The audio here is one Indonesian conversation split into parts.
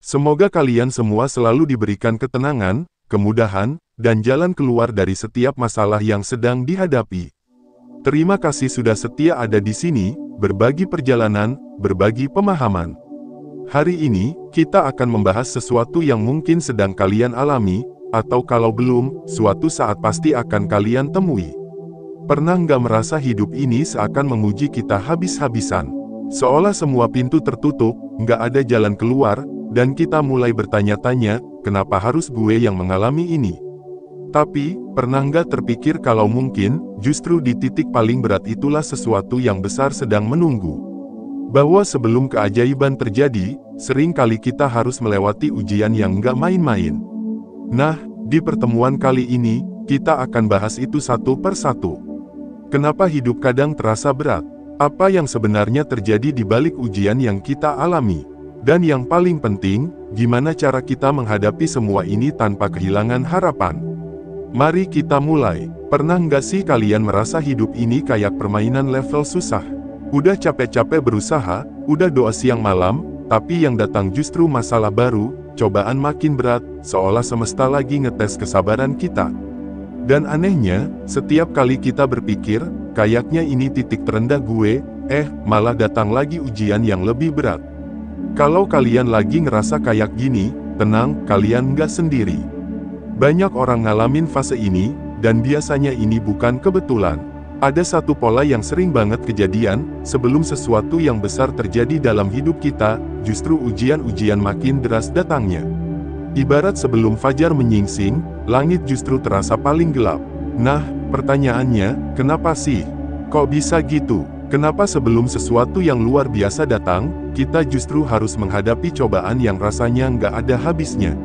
Semoga kalian semua selalu diberikan ketenangan, kemudahan, dan jalan keluar dari setiap masalah yang sedang dihadapi. Terima kasih sudah setia ada di sini, berbagi perjalanan, berbagi pemahaman. Hari ini, kita akan membahas sesuatu yang mungkin sedang kalian alami, atau kalau belum, suatu saat pasti akan kalian temui. Pernah nggak merasa hidup ini seakan menguji kita habis-habisan? Seolah semua pintu tertutup, nggak ada jalan keluar, dan kita mulai bertanya-tanya, kenapa harus gue yang mengalami ini? Tapi, pernah nggak terpikir kalau mungkin, justru di titik paling berat itulah sesuatu yang besar sedang menunggu? Bahwa sebelum keajaiban terjadi, sering kali kita harus melewati ujian yang nggak main-main. Nah, di pertemuan kali ini, kita akan bahas itu satu per satu. Kenapa hidup kadang terasa berat? Apa yang sebenarnya terjadi di balik ujian yang kita alami? Dan yang paling penting, gimana cara kita menghadapi semua ini tanpa kehilangan harapan? Mari kita mulai. Pernah nggak sih kalian merasa hidup ini kayak permainan level susah? Udah capek-capek berusaha, udah doa siang malam, tapi yang datang justru masalah baru, cobaan makin berat, seolah semesta lagi ngetes kesabaran kita. Dan anehnya, setiap kali kita berpikir, kayaknya ini titik terendah gue, malah datang lagi ujian yang lebih berat. Kalau kalian lagi ngerasa kayak gini, tenang, kalian nggak sendiri. Banyak orang ngalamin fase ini, dan biasanya ini bukan kebetulan. Ada satu pola yang sering banget kejadian, sebelum sesuatu yang besar terjadi dalam hidup kita, justru ujian-ujian makin deras datangnya. Ibarat sebelum fajar menyingsing, langit justru terasa paling gelap. Nah, pertanyaannya, kenapa sih? Kok bisa gitu? Kenapa sebelum sesuatu yang luar biasa datang, kita justru harus menghadapi cobaan yang rasanya nggak ada habisnya?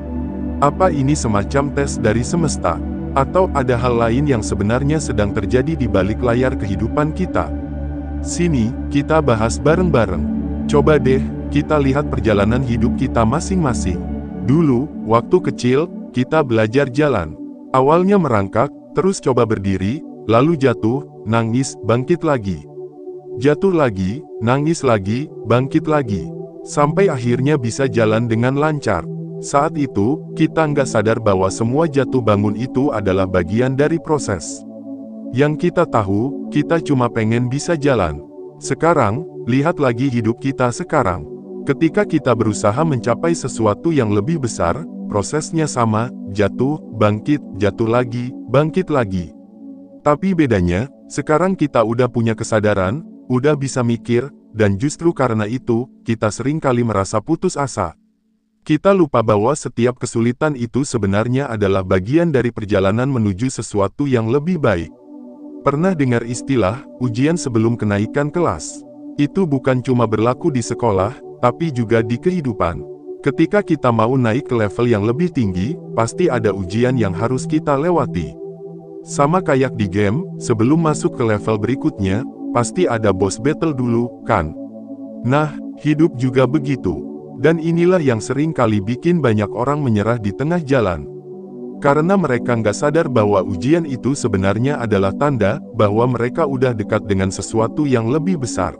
Apa ini semacam tes dari semesta? Atau ada hal lain yang sebenarnya sedang terjadi di balik layar kehidupan kita? Sini, kita bahas bareng-bareng. Coba deh, kita lihat perjalanan hidup kita masing-masing. Dulu, waktu kecil, kita belajar jalan. Awalnya merangkak, terus coba berdiri, lalu jatuh, nangis, bangkit lagi. Jatuh lagi, nangis lagi, bangkit lagi. Sampai akhirnya bisa jalan dengan lancar. Saat itu, kita nggak sadar bahwa semua jatuh bangun itu adalah bagian dari proses. Yang kita tahu, kita cuma pengen bisa jalan. Sekarang, lihat lagi hidup kita sekarang. Ketika kita berusaha mencapai sesuatu yang lebih besar, prosesnya sama, jatuh, bangkit, jatuh lagi, bangkit lagi. Tapi bedanya, sekarang kita udah punya kesadaran, udah bisa mikir, dan justru karena itu, kita seringkali merasa putus asa. Kita lupa bahwa setiap kesulitan itu sebenarnya adalah bagian dari perjalanan menuju sesuatu yang lebih baik. Pernah dengar istilah, ujian sebelum kenaikan kelas? Itu bukan cuma berlaku di sekolah, tapi juga di kehidupan. Ketika kita mau naik ke level yang lebih tinggi, pasti ada ujian yang harus kita lewati. Sama kayak di game, sebelum masuk ke level berikutnya, pasti ada boss battle dulu, kan? Nah, hidup juga begitu. Dan inilah yang sering kali bikin banyak orang menyerah di tengah jalan. Karena mereka nggak sadar bahwa ujian itu sebenarnya adalah tanda bahwa mereka udah dekat dengan sesuatu yang lebih besar.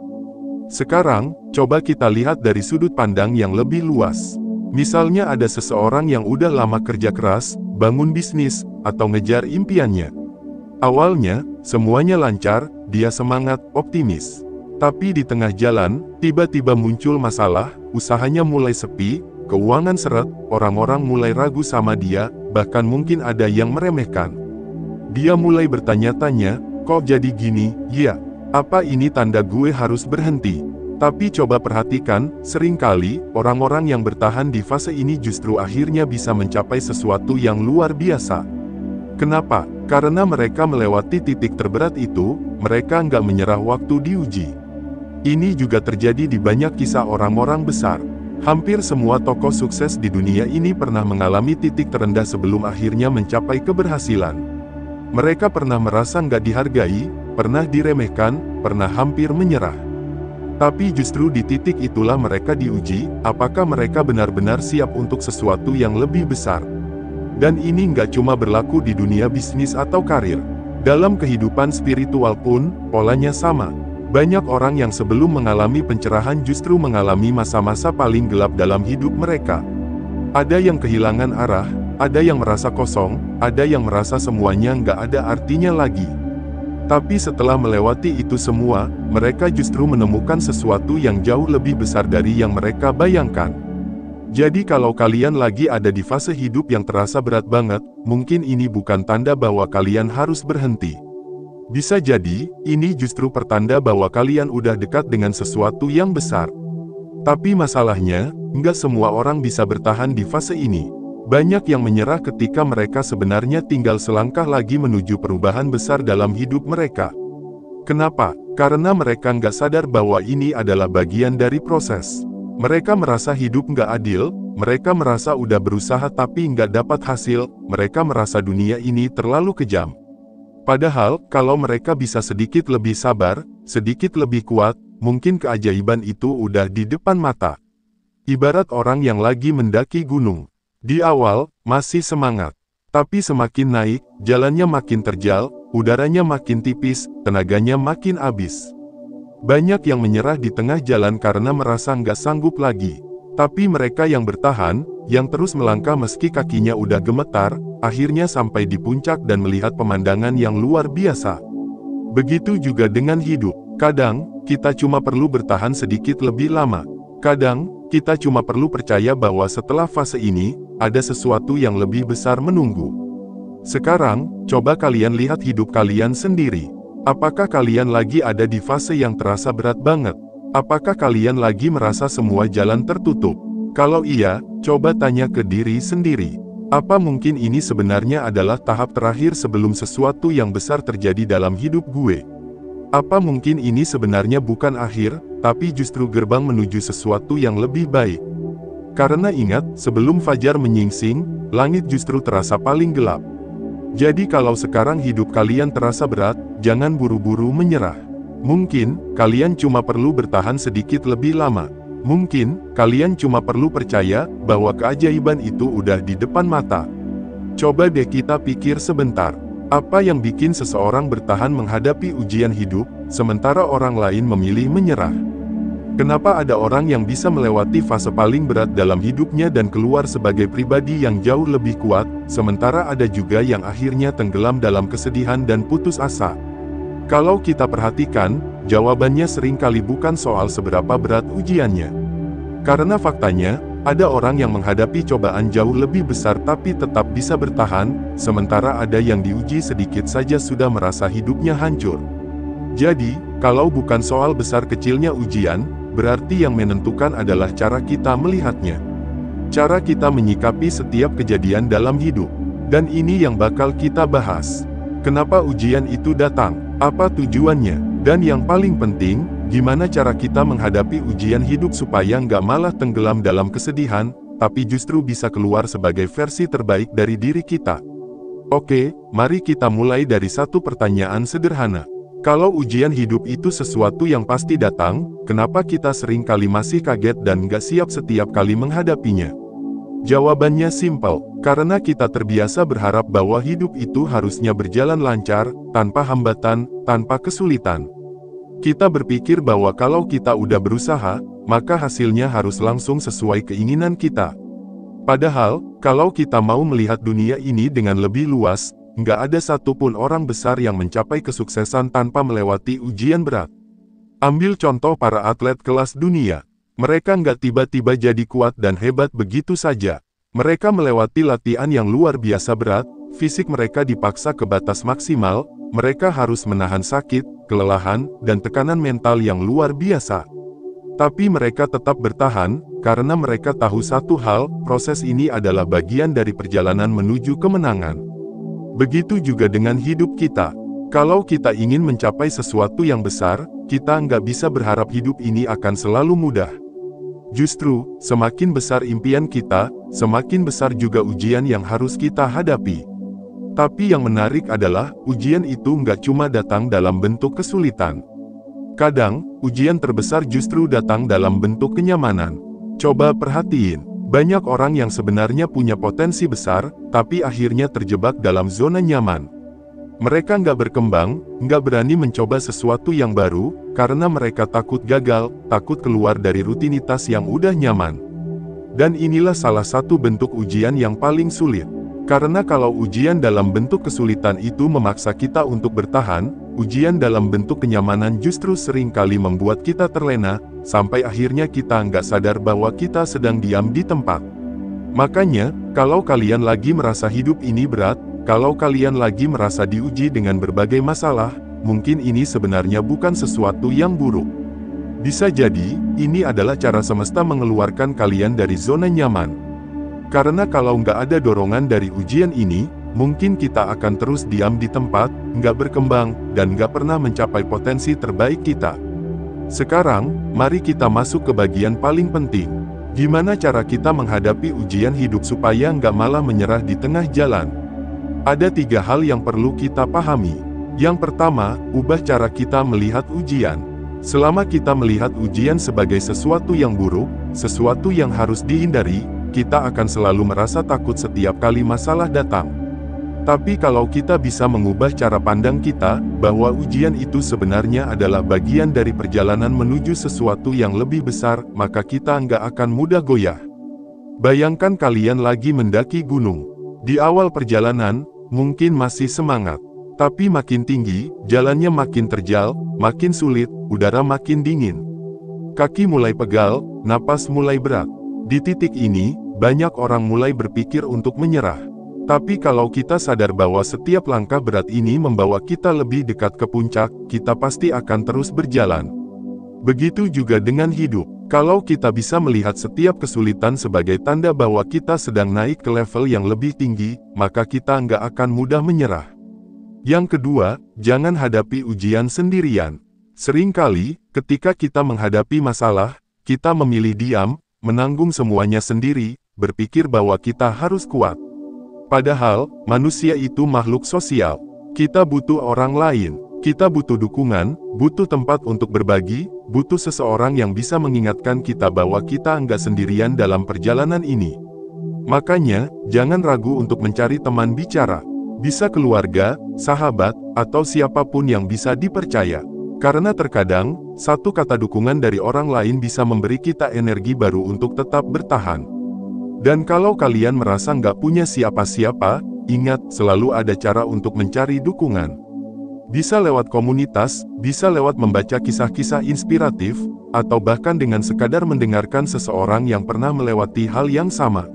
Sekarang, coba kita lihat dari sudut pandang yang lebih luas. Misalnya ada seseorang yang udah lama kerja keras, bangun bisnis, atau ngejar impiannya. Awalnya, semuanya lancar, dia semangat, optimis. Tapi di tengah jalan, tiba-tiba muncul masalah, usahanya mulai sepi, keuangan seret, orang-orang mulai ragu sama dia, bahkan mungkin ada yang meremehkan. Dia mulai bertanya-tanya, kok jadi gini, ya? Apa ini tanda gue harus berhenti? Tapi coba perhatikan, seringkali, orang-orang yang bertahan di fase ini justru akhirnya bisa mencapai sesuatu yang luar biasa. Kenapa? Karena mereka melewati titik terberat itu, mereka nggak menyerah waktu diuji. Ini juga terjadi di banyak kisah orang-orang besar. Hampir semua tokoh sukses di dunia ini pernah mengalami titik terendah sebelum akhirnya mencapai keberhasilan. Mereka pernah merasa nggak dihargai, pernah diremehkan, pernah hampir menyerah. Tapi justru di titik itulah mereka diuji, apakah mereka benar-benar siap untuk sesuatu yang lebih besar. Dan ini nggak cuma berlaku di dunia bisnis atau karir. Dalam kehidupan spiritual pun, polanya sama. Banyak orang yang sebelum mengalami pencerahan justru mengalami masa-masa paling gelap dalam hidup mereka. Ada yang kehilangan arah, ada yang merasa kosong, ada yang merasa semuanya nggak ada artinya lagi. Tapi setelah melewati itu semua, mereka justru menemukan sesuatu yang jauh lebih besar dari yang mereka bayangkan. Jadi kalau kalian lagi ada di fase hidup yang terasa berat banget, mungkin ini bukan tanda bahwa kalian harus berhenti. Bisa jadi, ini justru pertanda bahwa kalian udah dekat dengan sesuatu yang besar. Tapi masalahnya, nggak semua orang bisa bertahan di fase ini. Banyak yang menyerah ketika mereka sebenarnya tinggal selangkah lagi menuju perubahan besar dalam hidup mereka. Kenapa? Karena mereka nggak sadar bahwa ini adalah bagian dari proses. Mereka merasa hidup nggak adil, mereka merasa udah berusaha tapi nggak dapat hasil, mereka merasa dunia ini terlalu kejam. Padahal, kalau mereka bisa sedikit lebih sabar, sedikit lebih kuat, mungkin keajaiban itu udah di depan mata. Ibarat orang yang lagi mendaki gunung. Di awal, masih semangat. Tapi semakin naik, jalannya makin terjal, udaranya makin tipis, tenaganya makin habis. Banyak yang menyerah di tengah jalan karena merasa nggak sanggup lagi. Tapi mereka yang bertahan, yang terus melangkah meski kakinya udah gemetar, akhirnya sampai di puncak dan melihat pemandangan yang luar biasa. Begitu juga dengan hidup. Kadang, kita cuma perlu bertahan sedikit lebih lama. Kadang, kita cuma perlu percaya bahwa setelah fase ini, ada sesuatu yang lebih besar menunggu. Sekarang, coba kalian lihat hidup kalian sendiri. Apakah kalian lagi ada di fase yang terasa berat banget? Apakah kalian lagi merasa semua jalan tertutup? Kalau iya, coba tanya ke diri sendiri. Apa mungkin ini sebenarnya adalah tahap terakhir sebelum sesuatu yang besar terjadi dalam hidup gue? Apa mungkin ini sebenarnya bukan akhir, tapi justru gerbang menuju sesuatu yang lebih baik? Karena ingat, sebelum fajar menyingsing, langit justru terasa paling gelap. Jadi kalau sekarang hidup kalian terasa berat, jangan buru-buru menyerah. Mungkin, kalian cuma perlu bertahan sedikit lebih lama. Mungkin, kalian cuma perlu percaya, bahwa keajaiban itu udah di depan mata. Coba deh kita pikir sebentar. Apa yang bikin seseorang bertahan menghadapi ujian hidup, sementara orang lain memilih menyerah? Kenapa ada orang yang bisa melewati fase paling berat dalam hidupnya dan keluar sebagai pribadi yang jauh lebih kuat, sementara ada juga yang akhirnya tenggelam dalam kesedihan dan putus asa? Kalau kita perhatikan, jawabannya seringkali bukan soal seberapa berat ujiannya. Karena faktanya, ada orang yang menghadapi cobaan jauh lebih besar tapi tetap bisa bertahan, sementara ada yang diuji sedikit saja sudah merasa hidupnya hancur. Jadi, kalau bukan soal besar kecilnya ujian, berarti yang menentukan adalah cara kita melihatnya. Cara kita menyikapi setiap kejadian dalam hidup. Dan ini yang bakal kita bahas. Kenapa ujian itu datang? Apa tujuannya? Dan yang paling penting, gimana cara kita menghadapi ujian hidup supaya nggak malah tenggelam dalam kesedihan, tapi justru bisa keluar sebagai versi terbaik dari diri kita. Oke, mari kita mulai dari satu pertanyaan sederhana. Kalau ujian hidup itu sesuatu yang pasti datang, kenapa kita sering kali masih kaget dan nggak siap setiap kali menghadapinya? Jawabannya simpel, karena kita terbiasa berharap bahwa hidup itu harusnya berjalan lancar, tanpa hambatan, tanpa kesulitan. Kita berpikir bahwa kalau kita udah berusaha, maka hasilnya harus langsung sesuai keinginan kita. Padahal, kalau kita mau melihat dunia ini dengan lebih luas, nggak ada satupun orang besar yang mencapai kesuksesan tanpa melewati ujian berat. Ambil contoh para atlet kelas dunia. Mereka nggak tiba-tiba jadi kuat dan hebat begitu saja. Mereka melewati latihan yang luar biasa berat, fisik mereka dipaksa ke batas maksimal, mereka harus menahan sakit, kelelahan, dan tekanan mental yang luar biasa. Tapi mereka tetap bertahan, karena mereka tahu satu hal, proses ini adalah bagian dari perjalanan menuju kemenangan. Begitu juga dengan hidup kita. Kalau kita ingin mencapai sesuatu yang besar, kita nggak bisa berharap hidup ini akan selalu mudah. Justru, semakin besar impian kita, semakin besar juga ujian yang harus kita hadapi. Tapi yang menarik adalah, ujian itu nggak cuma datang dalam bentuk kesulitan. Kadang, ujian terbesar justru datang dalam bentuk kenyamanan. Coba perhatiin. Banyak orang yang sebenarnya punya potensi besar, tapi akhirnya terjebak dalam zona nyaman. Mereka nggak berkembang, nggak berani mencoba sesuatu yang baru, karena mereka takut gagal, takut keluar dari rutinitas yang udah nyaman. Dan inilah salah satu bentuk ujian yang paling sulit. Karena kalau ujian dalam bentuk kesulitan itu memaksa kita untuk bertahan, ujian dalam bentuk kenyamanan justru sering kali membuat kita terlena, sampai akhirnya kita nggak sadar bahwa kita sedang diam di tempat. Makanya, kalau kalian lagi merasa hidup ini berat, kalau kalian lagi merasa diuji dengan berbagai masalah, mungkin ini sebenarnya bukan sesuatu yang buruk. Bisa jadi, ini adalah cara semesta mengeluarkan kalian dari zona nyaman. Karena kalau nggak ada dorongan dari ujian ini, mungkin kita akan terus diam di tempat, nggak berkembang, dan nggak pernah mencapai potensi terbaik kita. Sekarang, mari kita masuk ke bagian paling penting. Gimana cara kita menghadapi ujian hidup supaya nggak malah menyerah di tengah jalan? Ada 3 hal yang perlu kita pahami. Yang pertama, ubah cara kita melihat ujian. Selama kita melihat ujian sebagai sesuatu yang buruk, sesuatu yang harus dihindari, kita akan selalu merasa takut setiap kali masalah datang. Tapi kalau kita bisa mengubah cara pandang kita, bahwa ujian itu sebenarnya adalah bagian dari perjalanan menuju sesuatu yang lebih besar, maka kita nggak akan mudah goyah. Bayangkan kalian lagi mendaki gunung. Di awal perjalanan, mungkin masih semangat. Tapi makin tinggi, jalannya makin terjal, makin sulit, udara makin dingin. Kaki mulai pegal, napas mulai berat. Di titik ini, banyak orang mulai berpikir untuk menyerah. Tapi kalau kita sadar bahwa setiap langkah berat ini membawa kita lebih dekat ke puncak, kita pasti akan terus berjalan. Begitu juga dengan hidup. Kalau kita bisa melihat setiap kesulitan sebagai tanda bahwa kita sedang naik ke level yang lebih tinggi, maka kita nggak akan mudah menyerah. Yang kedua, jangan hadapi ujian sendirian. Seringkali, ketika kita menghadapi masalah, kita memilih diam, menanggung semuanya sendiri, berpikir bahwa kita harus kuat. Padahal, manusia itu makhluk sosial. Kita butuh orang lain, kita butuh dukungan, butuh tempat untuk berbagi, butuh seseorang yang bisa mengingatkan kita bahwa kita nggak sendirian dalam perjalanan ini. Makanya, jangan ragu untuk mencari teman bicara. Bisa keluarga, sahabat, atau siapapun yang bisa dipercaya. Karena terkadang, satu kata dukungan dari orang lain bisa memberi kita energi baru untuk tetap bertahan. Dan kalau kalian merasa nggak punya siapa-siapa, ingat, selalu ada cara untuk mencari dukungan. Bisa lewat komunitas, bisa lewat membaca kisah-kisah inspiratif, atau bahkan dengan sekadar mendengarkan seseorang yang pernah melewati hal yang sama.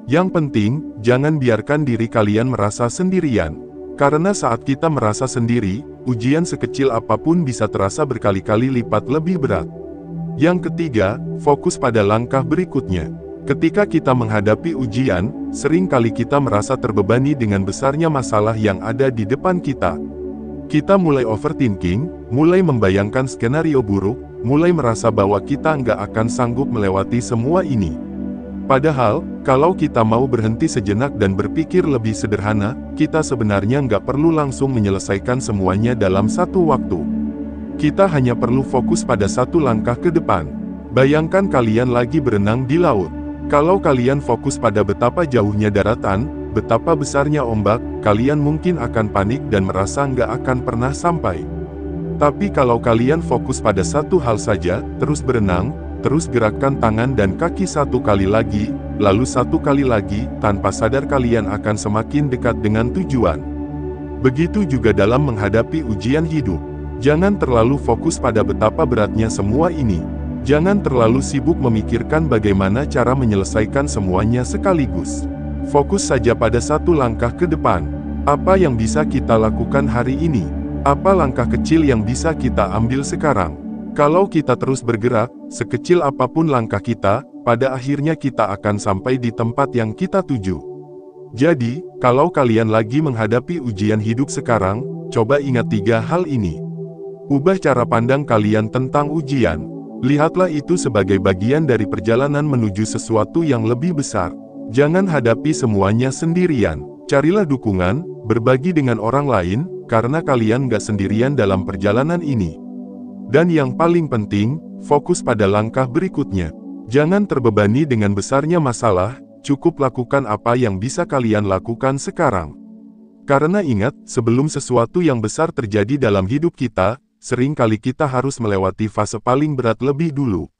Yang penting, jangan biarkan diri kalian merasa sendirian. Karena saat kita merasa sendiri, ujian sekecil apapun bisa terasa berkali-kali lipat lebih berat. Yang ketiga, fokus pada langkah berikutnya. Ketika kita menghadapi ujian, sering kali kita merasa terbebani dengan besarnya masalah yang ada di depan kita. Kita mulai overthinking, mulai membayangkan skenario buruk, mulai merasa bahwa kita nggak akan sanggup melewati semua ini. Padahal, kalau kita mau berhenti sejenak dan berpikir lebih sederhana, kita sebenarnya nggak perlu langsung menyelesaikan semuanya dalam satu waktu. Kita hanya perlu fokus pada satu langkah ke depan. Bayangkan kalian lagi berenang di laut. Kalau kalian fokus pada betapa jauhnya daratan, betapa besarnya ombak, kalian mungkin akan panik dan merasa nggak akan pernah sampai. Tapi kalau kalian fokus pada satu hal saja, terus berenang, terus gerakkan tangan dan kaki satu kali lagi, lalu satu kali lagi, tanpa sadar kalian akan semakin dekat dengan tujuan. Begitu juga dalam menghadapi ujian hidup. Jangan terlalu fokus pada betapa beratnya semua ini. Jangan terlalu sibuk memikirkan bagaimana cara menyelesaikan semuanya sekaligus. Fokus saja pada satu langkah ke depan. Apa yang bisa kita lakukan hari ini? Apa langkah kecil yang bisa kita ambil sekarang? Kalau kita terus bergerak, sekecil apapun langkah kita, pada akhirnya kita akan sampai di tempat yang kita tuju. Jadi, kalau kalian lagi menghadapi ujian hidup sekarang, coba ingat 3 hal ini. Ubah cara pandang kalian tentang ujian. Lihatlah itu sebagai bagian dari perjalanan menuju sesuatu yang lebih besar. Jangan hadapi semuanya sendirian. Carilah dukungan, berbagi dengan orang lain, karena kalian gak sendirian dalam perjalanan ini. Dan yang paling penting, fokus pada langkah berikutnya. Jangan terbebani dengan besarnya masalah, cukup lakukan apa yang bisa kalian lakukan sekarang. Karena ingat, sebelum sesuatu yang besar terjadi dalam hidup kita, sering kali kita harus melewati fase paling berat lebih dulu.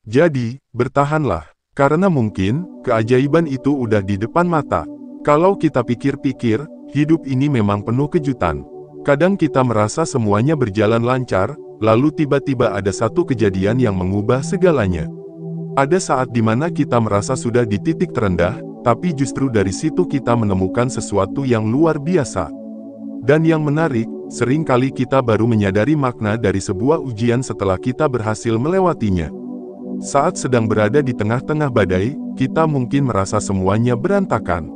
Jadi, bertahanlah. Karena mungkin, keajaiban itu udah di depan mata. Kalau kita pikir-pikir, hidup ini memang penuh kejutan. Kadang kita merasa semuanya berjalan lancar, lalu tiba-tiba ada satu kejadian yang mengubah segalanya. Ada saat di mana kita merasa sudah di titik terendah, tapi justru dari situ kita menemukan sesuatu yang luar biasa. Dan yang menarik, seringkali kita baru menyadari makna dari sebuah ujian setelah kita berhasil melewatinya. Saat sedang berada di tengah-tengah badai, kita mungkin merasa semuanya berantakan.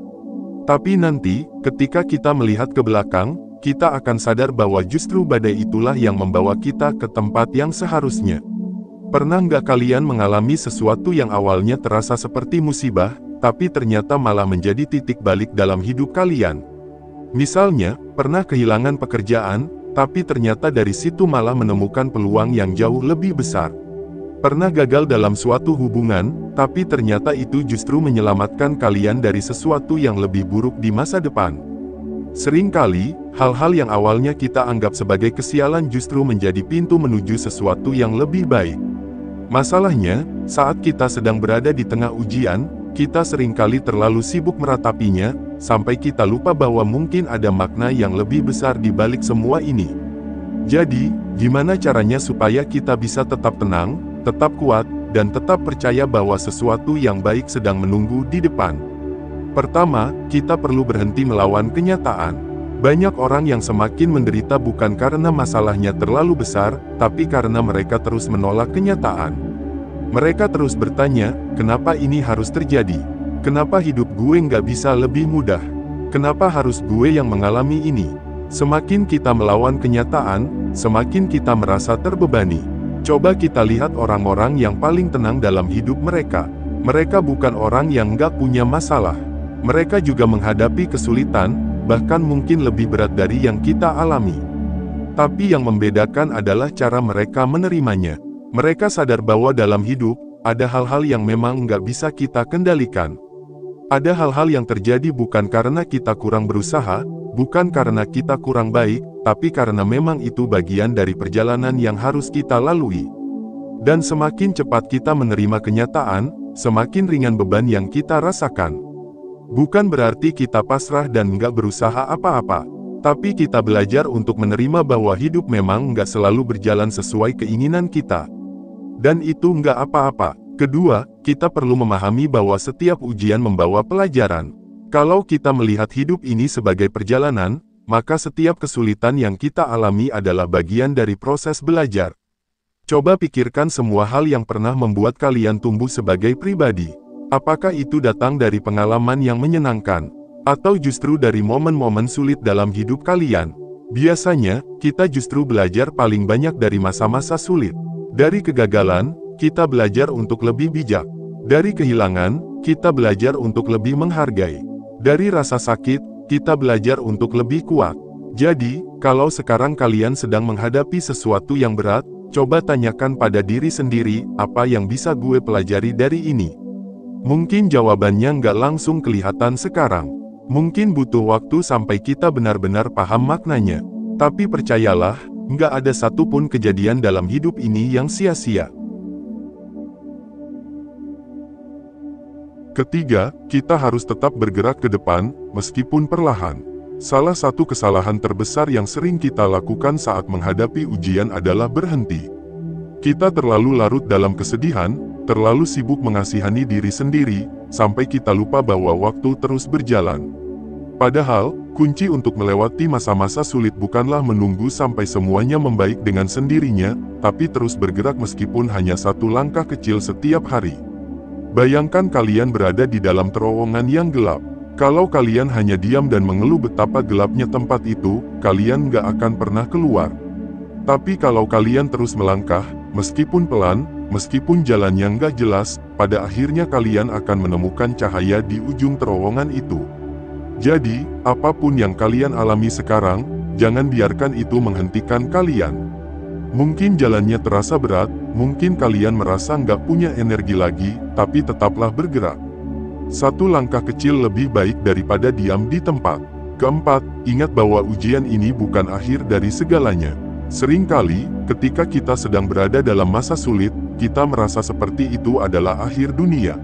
Tapi nanti, ketika kita melihat ke belakang, kita akan sadar bahwa justru badai itulah yang membawa kita ke tempat yang seharusnya. Pernah nggak kalian mengalami sesuatu yang awalnya terasa seperti musibah, tapi ternyata malah menjadi titik balik dalam hidup kalian? Misalnya, pernah kehilangan pekerjaan, tapi ternyata dari situ malah menemukan peluang yang jauh lebih besar. Pernah gagal dalam suatu hubungan, tapi ternyata itu justru menyelamatkan kalian dari sesuatu yang lebih buruk di masa depan. Seringkali, hal-hal yang awalnya kita anggap sebagai kesialan justru menjadi pintu menuju sesuatu yang lebih baik. Masalahnya, saat kita sedang berada di tengah ujian, kita seringkali terlalu sibuk meratapinya, sampai kita lupa bahwa mungkin ada makna yang lebih besar di balik semua ini. Jadi, gimana caranya supaya kita bisa tetap tenang, tetap kuat, dan tetap percaya bahwa sesuatu yang baik sedang menunggu di depan? Pertama, kita perlu berhenti melawan kenyataan. Banyak orang yang semakin menderita bukan karena masalahnya terlalu besar, tapi karena mereka terus menolak kenyataan. Mereka terus bertanya, kenapa ini harus terjadi? Kenapa hidup gue nggak bisa lebih mudah? Kenapa harus gue yang mengalami ini? Semakin kita melawan kenyataan, semakin kita merasa terbebani. Coba kita lihat orang-orang yang paling tenang dalam hidup mereka. Mereka bukan orang yang nggak punya masalah. Mereka juga menghadapi kesulitan, bahkan mungkin lebih berat dari yang kita alami. Tapi yang membedakan adalah cara mereka menerimanya. Mereka sadar bahwa dalam hidup, ada hal-hal yang memang nggak bisa kita kendalikan. Ada hal-hal yang terjadi bukan karena kita kurang berusaha, bukan karena kita kurang baik, tapi karena memang itu bagian dari perjalanan yang harus kita lalui. Dan semakin cepat kita menerima kenyataan, semakin ringan beban yang kita rasakan. Bukan berarti kita pasrah dan nggak berusaha apa-apa, tapi kita belajar untuk menerima bahwa hidup memang nggak selalu berjalan sesuai keinginan kita. Dan itu nggak apa-apa. Kedua, kita perlu memahami bahwa setiap ujian membawa pelajaran. Kalau kita melihat hidup ini sebagai perjalanan, maka setiap kesulitan yang kita alami adalah bagian dari proses belajar. Coba pikirkan semua hal yang pernah membuat kalian tumbuh sebagai pribadi. Apakah itu datang dari pengalaman yang menyenangkan, atau justru dari momen-momen sulit dalam hidup kalian? Biasanya, kita justru belajar paling banyak dari masa-masa sulit. Dari kegagalan, kita belajar untuk lebih bijak. Dari kehilangan, kita belajar untuk lebih menghargai. Dari rasa sakit, kita belajar untuk lebih kuat. Jadi, kalau sekarang kalian sedang menghadapi sesuatu yang berat, coba tanyakan pada diri sendiri, apa yang bisa gue pelajari dari ini? Mungkin jawabannya nggak langsung kelihatan sekarang. Mungkin butuh waktu sampai kita benar-benar paham maknanya. Tapi percayalah, nggak ada satupun kejadian dalam hidup ini yang sia-sia. Ketiga, kita harus tetap bergerak ke depan, meskipun perlahan. Salah satu kesalahan terbesar yang sering kita lakukan saat menghadapi ujian adalah berhenti. Kita terlalu larut dalam kesedihan, terlalu sibuk mengasihani diri sendiri, sampai kita lupa bahwa waktu terus berjalan. Padahal, kunci untuk melewati masa-masa sulit bukanlah menunggu sampai semuanya membaik dengan sendirinya, tapi terus bergerak meskipun hanya satu langkah kecil setiap hari. Bayangkan kalian berada di dalam terowongan yang gelap. Kalau kalian hanya diam dan mengeluh betapa gelapnya tempat itu, kalian nggak akan pernah keluar. Tapi kalau kalian terus melangkah, meskipun pelan, meskipun jalannya nggak jelas, pada akhirnya kalian akan menemukan cahaya di ujung terowongan itu. Jadi, apapun yang kalian alami sekarang, jangan biarkan itu menghentikan kalian. Mungkin jalannya terasa berat, mungkin kalian merasa nggak punya energi lagi, tapi tetaplah bergerak. Satu langkah kecil lebih baik daripada diam di tempat. Keempat, ingat bahwa ujian ini bukan akhir dari segalanya. Seringkali, ketika kita sedang berada dalam masa sulit, kita merasa seperti itu adalah akhir dunia.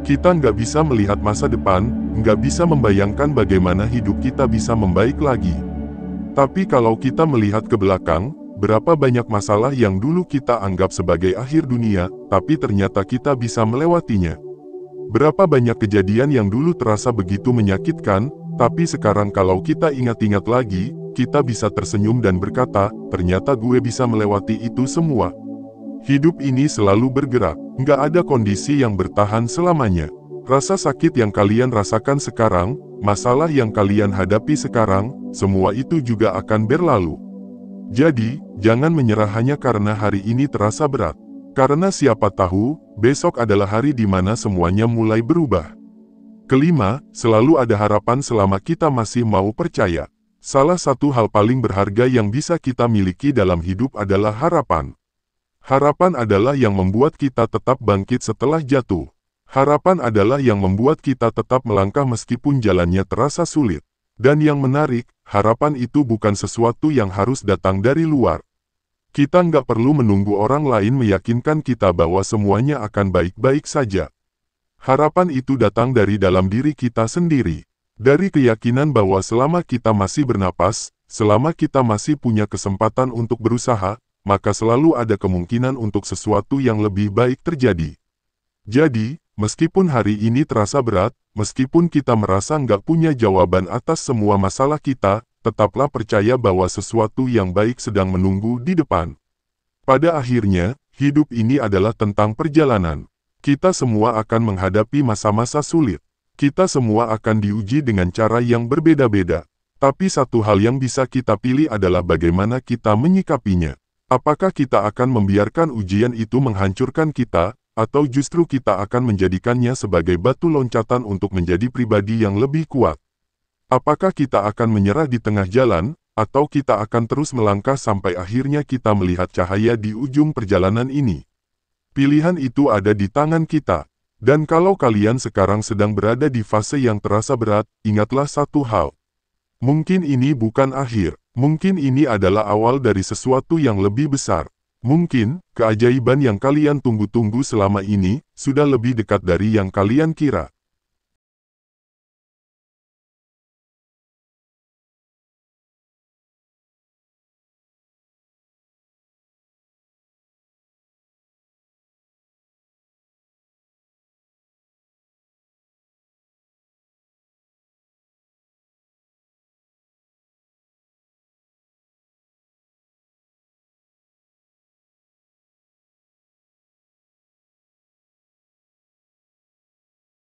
Kita nggak bisa melihat masa depan, nggak bisa membayangkan bagaimana hidup kita bisa membaik lagi. Tapi kalau kita melihat ke belakang, berapa banyak masalah yang dulu kita anggap sebagai akhir dunia, tapi ternyata kita bisa melewatinya. Berapa banyak kejadian yang dulu terasa begitu menyakitkan, tapi sekarang kalau kita ingat-ingat lagi, kita bisa tersenyum dan berkata, ternyata gue bisa melewati itu semua. Hidup ini selalu bergerak, nggak ada kondisi yang bertahan selamanya. Rasa sakit yang kalian rasakan sekarang, masalah yang kalian hadapi sekarang, semua itu juga akan berlalu. Jadi, jangan menyerah hanya karena hari ini terasa berat. Karena siapa tahu, besok adalah hari di mana semuanya mulai berubah. Kelima, selalu ada harapan selama kita masih mau percaya. Salah satu hal paling berharga yang bisa kita miliki dalam hidup adalah harapan. Harapan adalah yang membuat kita tetap bangkit setelah jatuh. Harapan adalah yang membuat kita tetap melangkah meskipun jalannya terasa sulit. Dan yang menarik, harapan itu bukan sesuatu yang harus datang dari luar. Kita nggak perlu menunggu orang lain meyakinkan kita bahwa semuanya akan baik-baik saja. Harapan itu datang dari dalam diri kita sendiri. Dari keyakinan bahwa selama kita masih bernapas, selama kita masih punya kesempatan untuk berusaha, maka selalu ada kemungkinan untuk sesuatu yang lebih baik terjadi. Jadi, meskipun hari ini terasa berat, meskipun kita merasa nggak punya jawaban atas semua masalah kita, tetaplah percaya bahwa sesuatu yang baik sedang menunggu di depan. Pada akhirnya, hidup ini adalah tentang perjalanan. Kita semua akan menghadapi masa-masa sulit. Kita semua akan diuji dengan cara yang berbeda-beda. Tapi satu hal yang bisa kita pilih adalah bagaimana kita menyikapinya. Apakah kita akan membiarkan ujian itu menghancurkan kita, atau justru kita akan menjadikannya sebagai batu loncatan untuk menjadi pribadi yang lebih kuat? Apakah kita akan menyerah di tengah jalan, atau kita akan terus melangkah sampai akhirnya kita melihat cahaya di ujung perjalanan ini? Pilihan itu ada di tangan kita. Dan kalau kalian sekarang sedang berada di fase yang terasa berat, ingatlah satu hal. Mungkin ini bukan akhir. Mungkin ini adalah awal dari sesuatu yang lebih besar. Mungkin, keajaiban yang kalian tunggu-tunggu selama ini, sudah lebih dekat dari yang kalian kira.